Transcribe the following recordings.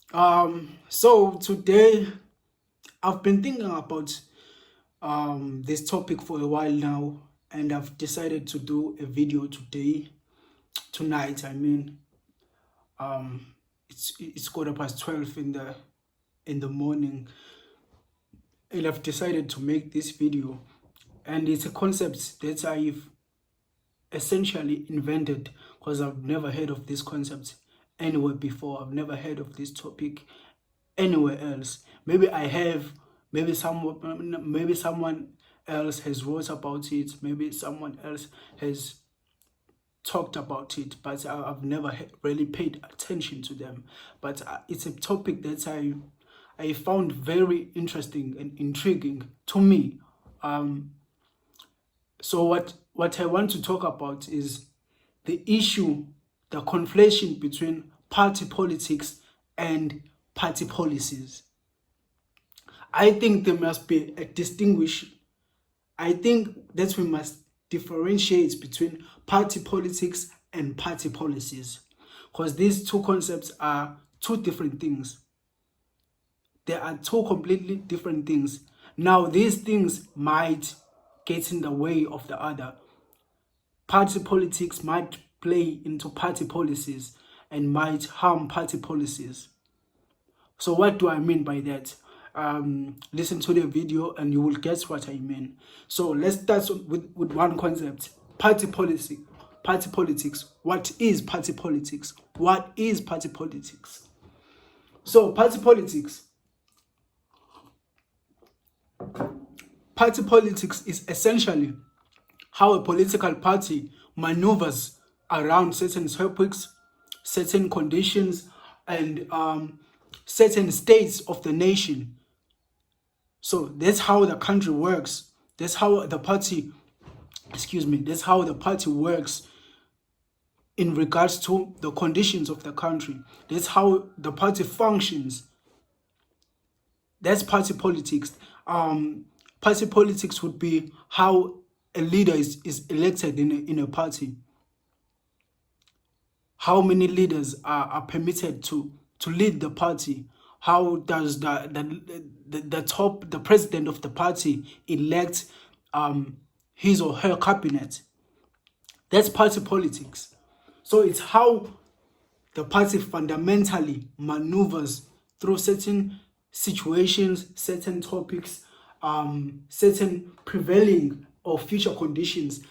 So today I've been thinking about this topic for a while now, and I've decided to do a video tonight. Um, it's 12:15 in the morning, and I've decided to make this video, and it's a concept that I've essentially invented because I've never heard of this concept anywhere before. I've never heard of this topic anywhere else. Maybe I have, maybe someone else has wrote about it, maybe someone else has talked about it, but I've never really paid attention to them. But it's a topic that I found very interesting and intriguing to me. Um, so what I want to talk about is the issue, the conflation between party politics and party policies. I think there must be a distinguish. I think that we must differentiate between party politics and party policies, because these two concepts are two different things. They are two completely different things. Now, these things might get in the way of the other. Party politics might play into party policies and might harm party policies. So what do I mean by that? Listen to the video and you will guess what I mean. So let's start with one concept: party policy, party politics. What is party politics? What is party politics? So party politics is essentially how a political party maneuvers around certain topics, certain conditions, and certain states of the nation. So that's how the country works. That's how the party, that's how the party works in regards to the conditions of the country. That's how the party functions. That's party politics. Party politics would be how a leader is elected in a party. How many leaders are permitted to lead the party? How does the president of the party elect his or her cabinet? That's party politics. So it's how the party fundamentally maneuvers through certain situations, certain topics, certain prevailing or future conditions,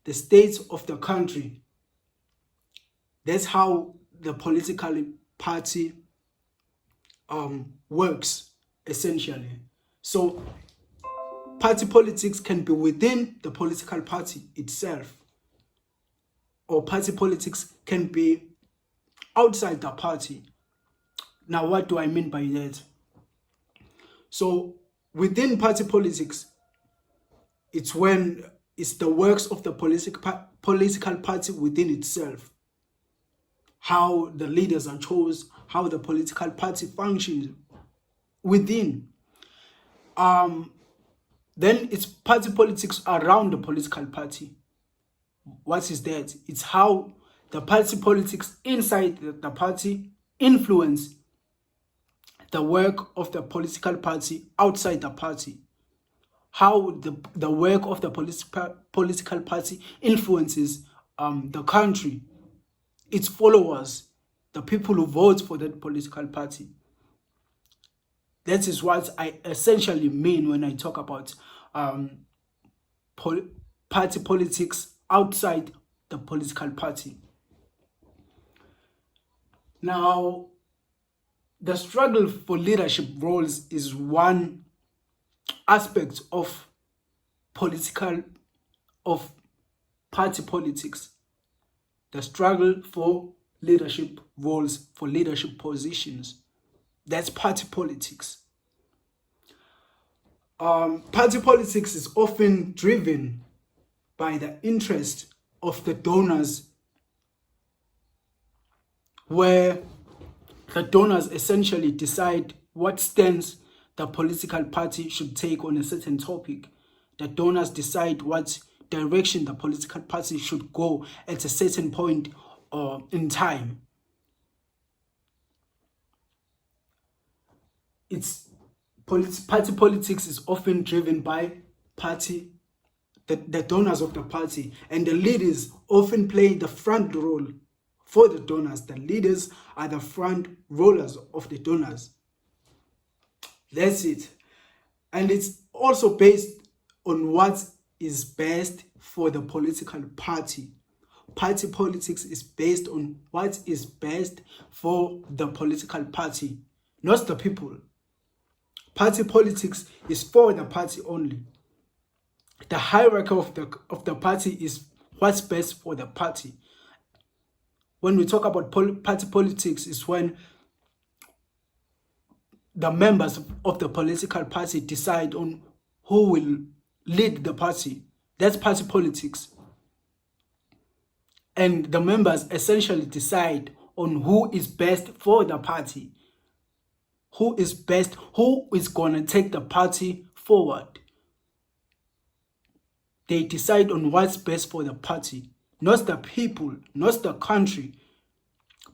the state of the country. That's how the political party works, essentially. So party politics can be within the political party itself, or party politics can be outside the party. Now, what do I mean by that? So within party politics, it's when it's the works of the political party within itself, how the leaders are chosen, how the political party functions within. Then it's party politics around the political party. What is that? It's how the party politics inside the party influence the work of the political party outside the party. How the work of the political party influences the country, its followers, the people who vote for that political party. That is what I essentially mean when I talk about party politics outside the political party. Now, the struggle for leadership roles is one aspect of party politics. The struggle for leadership roles, for leadership positions. That's party politics. Party politics is often driven by the interest of the donors, where the donors essentially decide what stance the political party should take on a certain topic. The donors decide what direction the political party should go at a certain point in time. party politics is often driven by the donors of the party, and the leaders often play the front role for the donors. The leaders are the front rollers of the donors. That's it. And it's also based on what is best for the political party. Party politics is based on what is best for the political party, not the people. Party politics is for the party only. The hierarchy of the party is what's best for the party. When we talk about party politics, is when the members of the political party decide on who will lead the party. That's party politics. And the members essentially decide on who is best for the party. Who is best, who is going to take the party forward. They decide on what's best for the party. Not the people, not the country,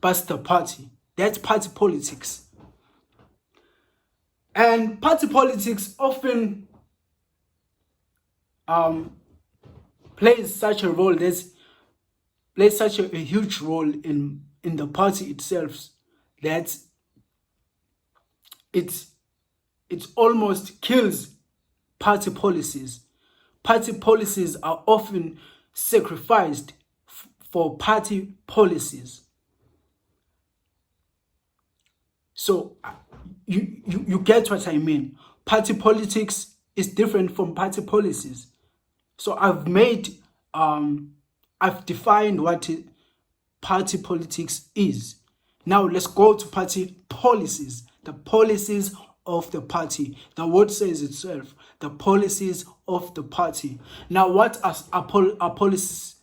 but the party. That's party politics. And party politics often plays such a role, plays such a huge role in the party itself, that it almost kills party policies. Party policies are often sacrificed for party policies. So you get what I mean. Party politics is different from party policies. So I've defined what party politics is. Now let's go to party policies. The policies of the party. The word says itself. The policies of the party. Now, what are policies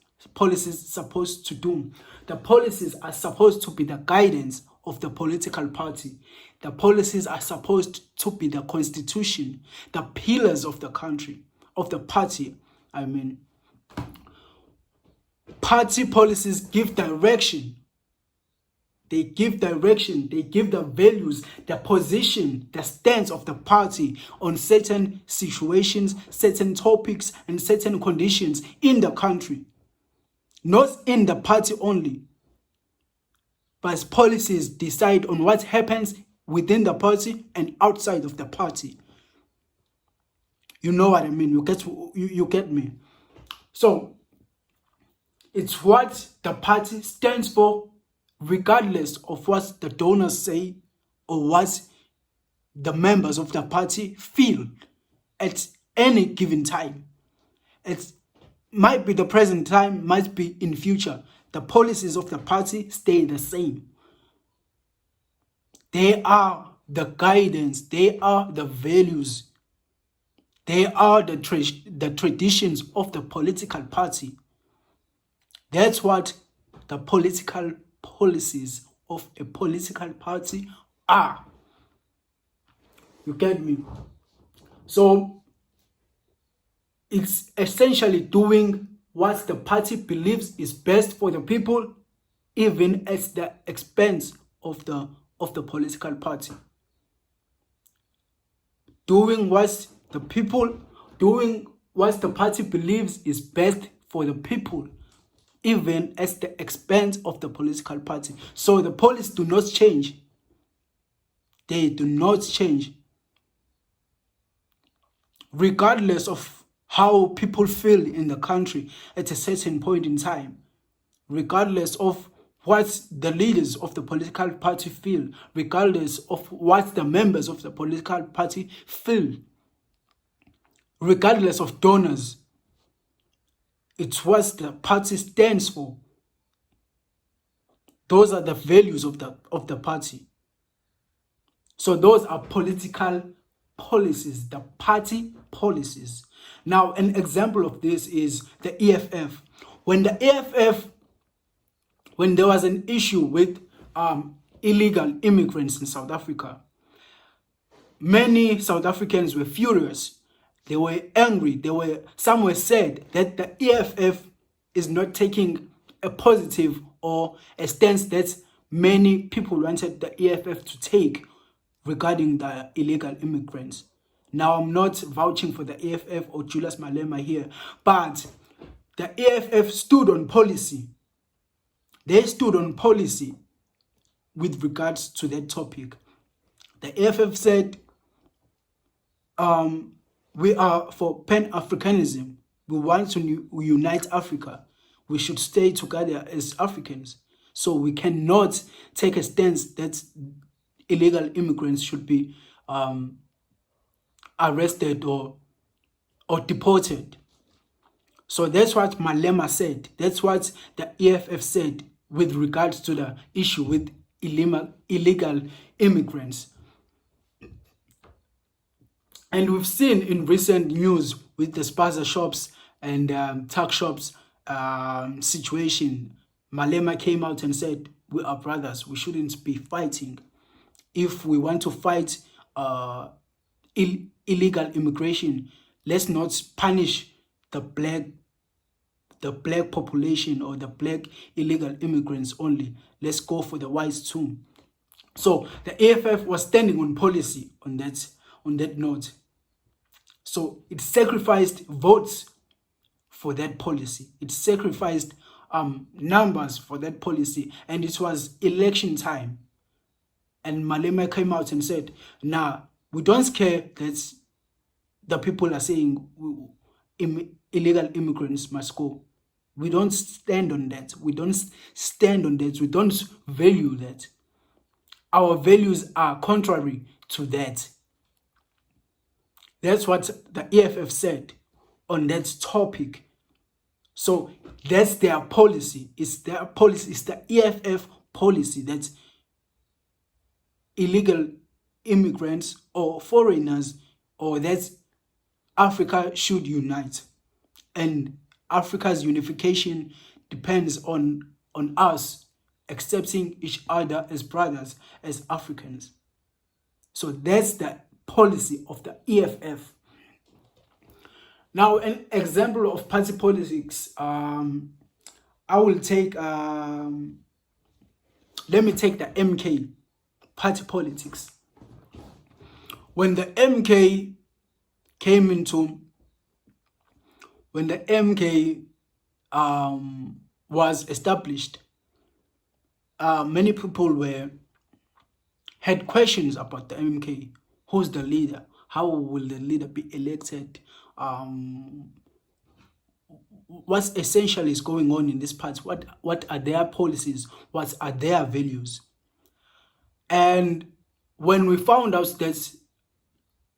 supposed to do? The policies are supposed to be the guidance of the political party. The policies are supposed to be the constitution, the pillars of the country, of the party. I mean, party policies give direction. They give direction, they give the values, the position, the stance of the party on certain situations, certain topics, and certain conditions in the country. Not in the party only, but policies decide on what happens within the party and outside of the party. You know what I mean? You get me? So, it's what the party stands for, regardless of what the donors say or what the members of the party feel at any given time. It might be the present time, might be in future. The policies of the party stay the same. They are the guidance, they are the values, they are the traditions of the political party. That's what the political policies of a political party are. You get me? So it's essentially doing what the party believes is best for the people, even at the expense of the political party. Doing what the party believes is best for the people, even at the expense of the political party. So the policies do not change. They do not change. Regardless of how people feel in the country at a certain point in time, regardless of what the leaders of the political party feel, regardless of what the members of the political party feel, regardless of donors, it's what the party stands for. Those are the values of the party. So those are political policies, the party policies. Now, an example of this is the EFF. When there was an issue with illegal immigrants in South Africa, many South Africans were furious. They were angry. Some were sad that the EFF is not taking a positive or a stance that many people wanted the EFF to take regarding the illegal immigrants. Now, I'm not vouching for the EFF or Julius Malema here, but the EFF stood on policy. They stood on policy with regards to that topic. The EFF said, we are for Pan-Africanism. We want to unite Africa. We should stay together as Africans. So we cannot take a stance that illegal immigrants should be arrested or deported. So that's what Malema said. That's what the EFF said with regards to the issue with illegal immigrants. And we've seen in recent news with the spaza shops and tuck shops situation, Malema came out and said, we are brothers, we shouldn't be fighting. If we want to fight illegal immigration, let's not punish the black population or the black illegal immigrants only. Let's go for the whites too. So the EFF was standing on policy on that note. So it sacrificed votes for that policy. It sacrificed numbers for that policy. And it was election time. And Malema came out and said, nah, we don't care that the people are saying illegal immigrants must go. We don't stand on that. We don't stand on that. We don't value that. Our values are contrary to that. That's what the EFF said on that topic. So that's their policy. It's their policy. It's the EFF policy that illegal immigrants or foreigners, or that Africa should unite. And Africa's unification depends on us accepting each other as brothers, as Africans. So that's the policy of the EFF. Now, an example of party politics, I will take, let me take the MK party politics. When the MK came into, when the MK was established, many people had questions about the MK. Who's the leader? How will the leader be elected? What essentially is going on in this party? What are their policies? What are their values? And when we found out that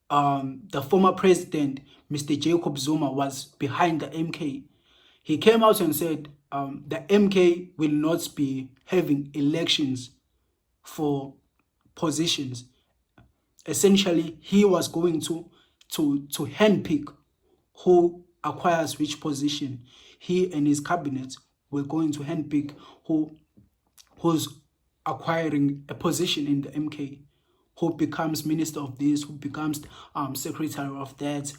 the former president, Mr. Jacob Zuma, was behind the MK, he came out and said the MK will not be having elections for positions. Essentially, he was going to handpick who acquires which position. He and his cabinet were going to handpick who's acquiring a position in the MK, who becomes minister of this, who becomes secretary of that.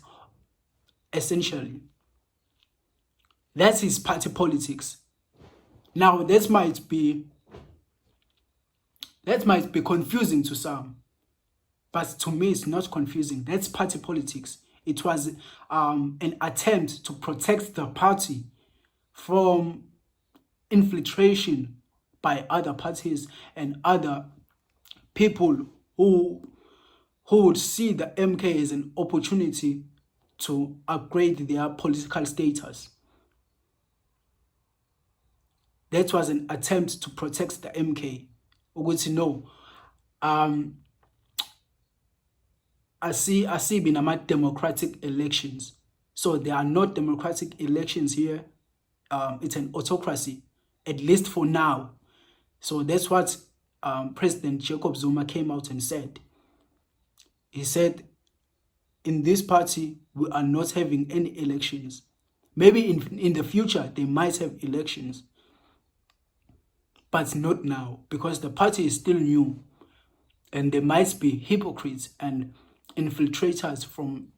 Essentially, that's his party politics. Now, that might be confusing to some, but to me, it's not confusing. That's party politics. It was an attempt to protect the party from infiltration by other parties and other people who would see the MK as an opportunity to upgrade their political status. That was an attempt to protect the MK. Ukuthi no, I see binama democratic elections. So there are not democratic elections here. It's an autocracy, at least for now. So that's what President Jacob Zuma came out and said. He said, in this party, we are not having any elections. Maybe in the future, they might have elections. But not now, because the party is still new. And there might be hypocrites and infiltrators from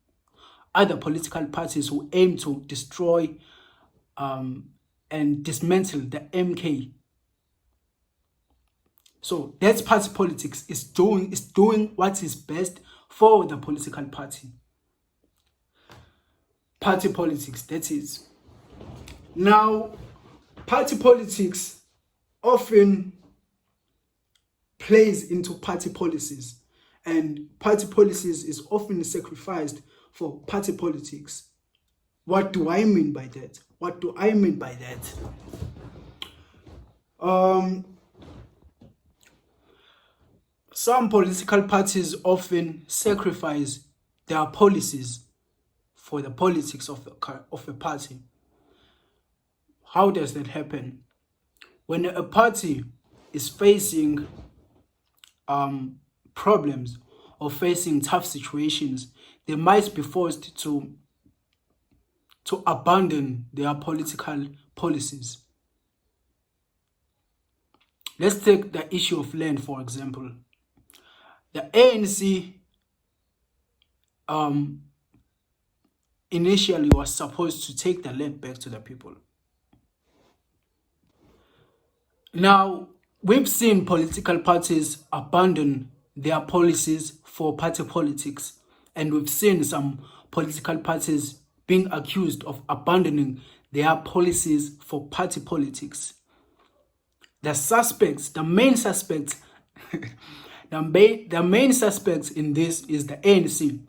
other political parties who aim to destroy and dismantle the MK. So that's party politics. It's doing what is best for the political party. Party politics, that is. Now, party politics often plays into party policies, and party policies is often sacrificed for party politics. What do I mean by that? What do I mean by that? Some political parties often sacrifice their policies for the politics of a party. How does that happen? When a party is facing problems or facing tough situations, they might be forced to abandon their political policies. Let's take the issue of land, for example. The ANC initially was supposed to take the land back to the people. Now, we've seen political parties abandon their policies for party politics, and we've seen some political parties being accused of abandoning their policies for party politics. The main suspects the main suspects in this is the ANC.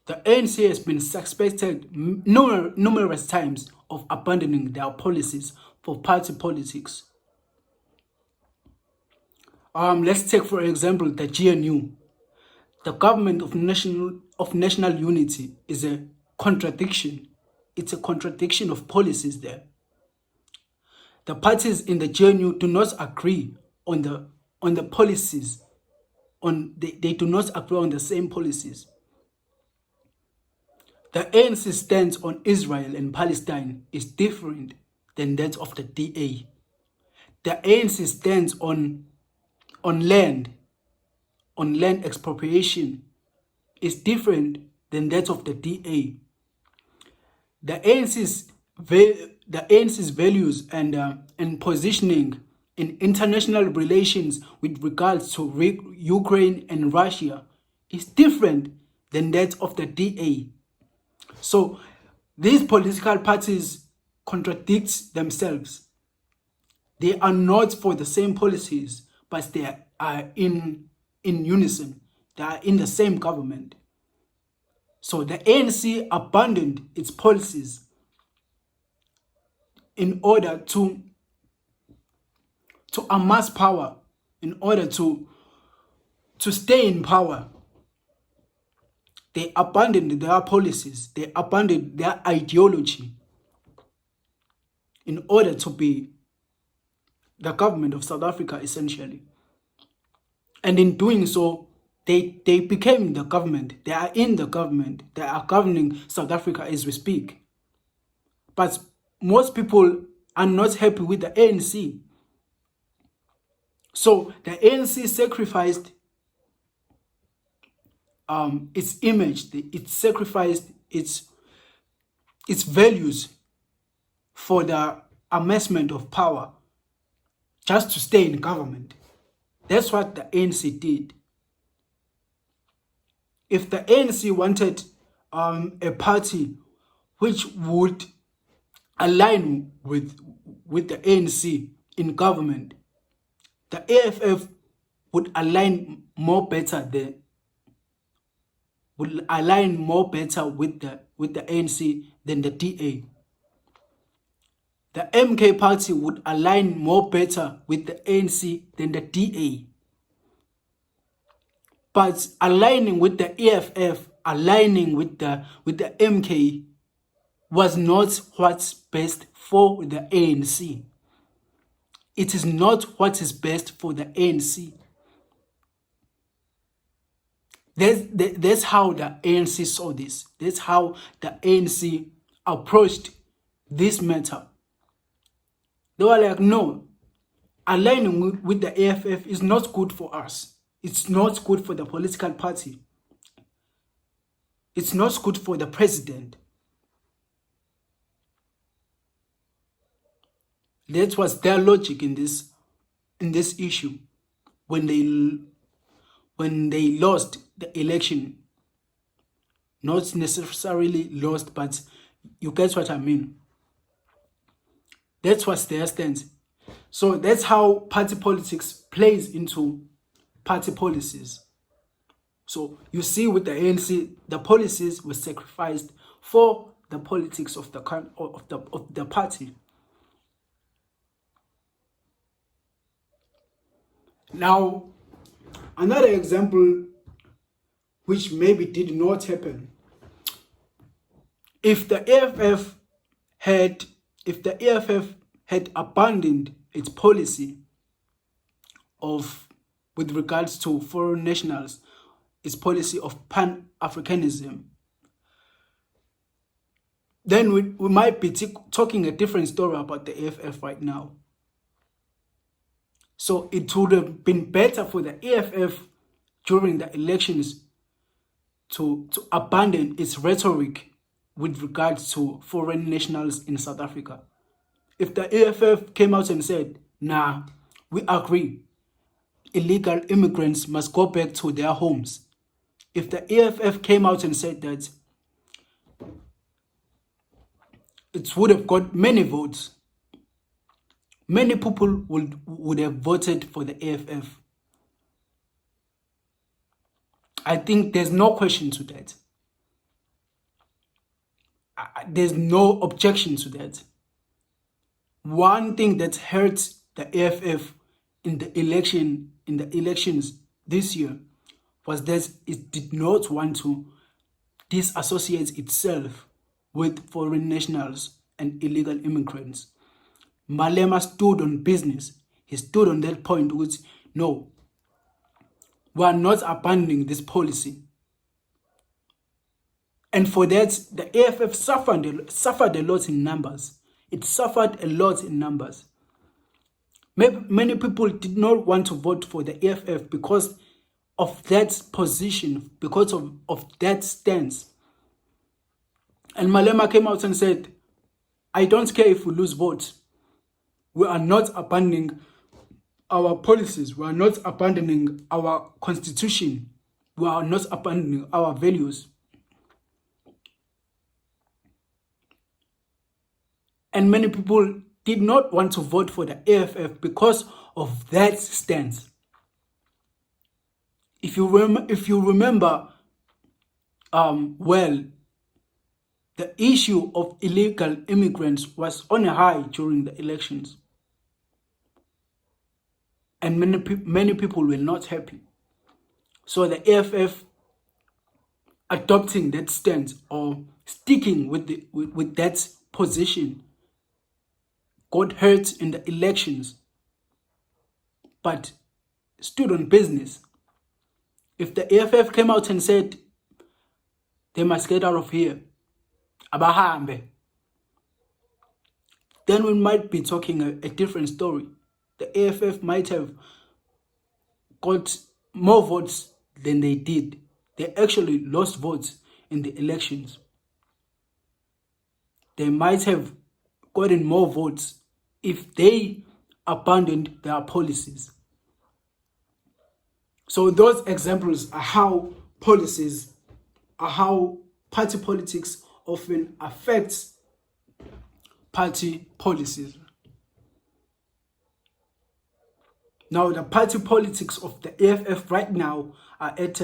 The ANC has been suspected numerous times of abandoning their policies for party politics. Let's take, for example, the GNU. The government of national unity is a contradiction. It's a contradiction of policies there. The parties in the GNU do not agree on the policies. They do not agree on the same policies. The ANC stance on Israel and Palestine is different than that of the DA. The ANC stance on land expropriation is different than that of the DA. The ANC's values and positioning in international relations with regards to Ukraine and Russia is different than that of the DA. So these political parties contradict themselves. They are not for the same policies, but they are in unison. They are in the same government. So the ANC abandoned its policies in order to amass power, in order to stay in power. They abandoned their policies, they abandoned their ideology in order to be the government of South Africa, essentially. And in doing so, they became the government. They are in the government. They are governing South Africa as we speak. But most people are not happy with the ANC. So the ANC sacrificed its image. It sacrificed its values for the amassment of power, just to stay in government. That's what the ANC did. If the ANC wanted a party which would align with the ANC in government, the AFF would align more better with the ANC than the DA. The MK party would align more better with the ANC than the DA. But aligning with the EFF, aligning with the MK was not what's best for the ANC. It is not what is best for the ANC. That's how the ANC saw this. That's how the ANC approached this matter. They were like, no, aligning with the AFF is not good for us. It's not good for the political party. It's not good for the president. That was their logic in this issue. when they lost the election. Not necessarily lost, but you get what I mean. That's what's their stance. So that's how party politics plays into party policies. So you see with the ANC, the policies were sacrificed for the politics of the party. Now, another example which maybe did not happen. If the EFF had abandoned its policy with regards to foreign nationals, its policy of Pan-Africanism, then we might be talking a different story about the EFF right now. So it would have been better for the EFF during the elections to abandon its rhetoric with regards to foreign nationals in South Africa. If the EFF came out and said, nah, we agree, illegal immigrants must go back to their homes. If the EFF came out and said that, it would have got many votes. Many people would have voted for the EFF. I think there's no question to that. There's no objection to that. One thing that hurts the EFF in the elections this year was that it did not want to disassociate itself with foreign nationals and illegal immigrants. Malema stood on business. He stood on that point, which, no, we are not abandoning this policy. And for that, the EFF suffered a lot in numbers. It suffered a lot in numbers. Many people did not want to vote for the EFF because of that position, because of that stance. And Malema came out and said, I don't care if we lose votes. We are not abandoning our policies. We are not abandoning our constitution. We are not abandoning our values. And many people did not want to vote for the EFF because of that stance. If you remember, well, the issue of illegal immigrants was on a high during the elections. And many people were not happy. So the EFF adopting that stance or sticking with that position got hurt in the elections, but stood on business. If the EFF came out and said they must get out of here, abahambe, then we might be talking a different story. The EFF might have got more votes than they did. They actually lost votes in the elections. They might have gotten more votes if they abandoned their policies. So those examples are how party politics often affects party policies. Now, the party politics of the EFF right now are at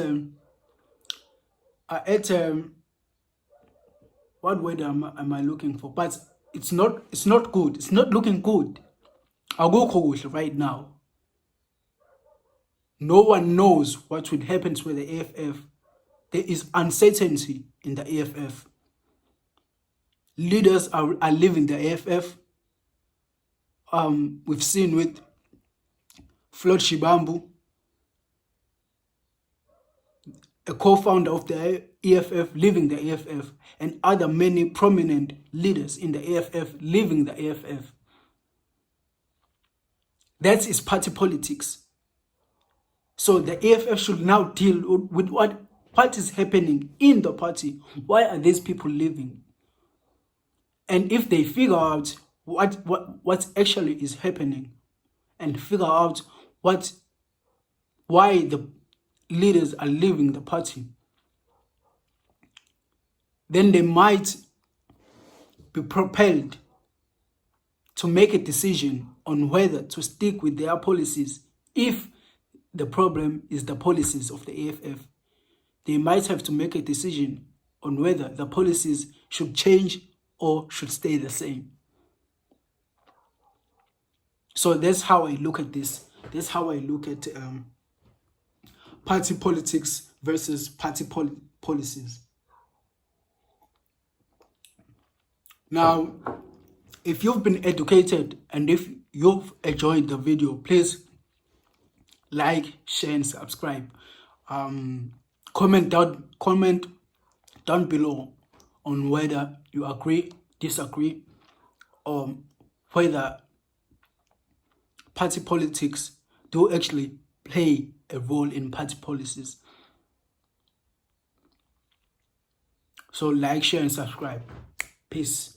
what word am I looking for? But it's not good. It's not looking good. Right now. No one knows what would happen to the EFF. There is uncertainty in the EFF. Leaders are leaving the EFF. We've seen with Floyd Shibambu, a co-founder of the EFF, leaving the EFF, and other many prominent leaders in the EFF leaving the EFF. That is party politics. So the EFF should now deal with what is happening in the party. Why are these people leaving? And if they figure out what actually is happening and figure out what why the leaders are leaving the party, then they might be propelled to make a decision on whether to stick with their policies. If the problem is the policies of the EFF, they might have to make a decision on whether the policies should change or should stay the same. So that's how I look at this. That's how I look at party politics versus party policies. Now, if you've been educated and if you've enjoyed the video, please like, share, and subscribe. Comment down below on whether you agree, disagree, or whether party politics do actually play a role in party policies. So like, share, and subscribe. Peace.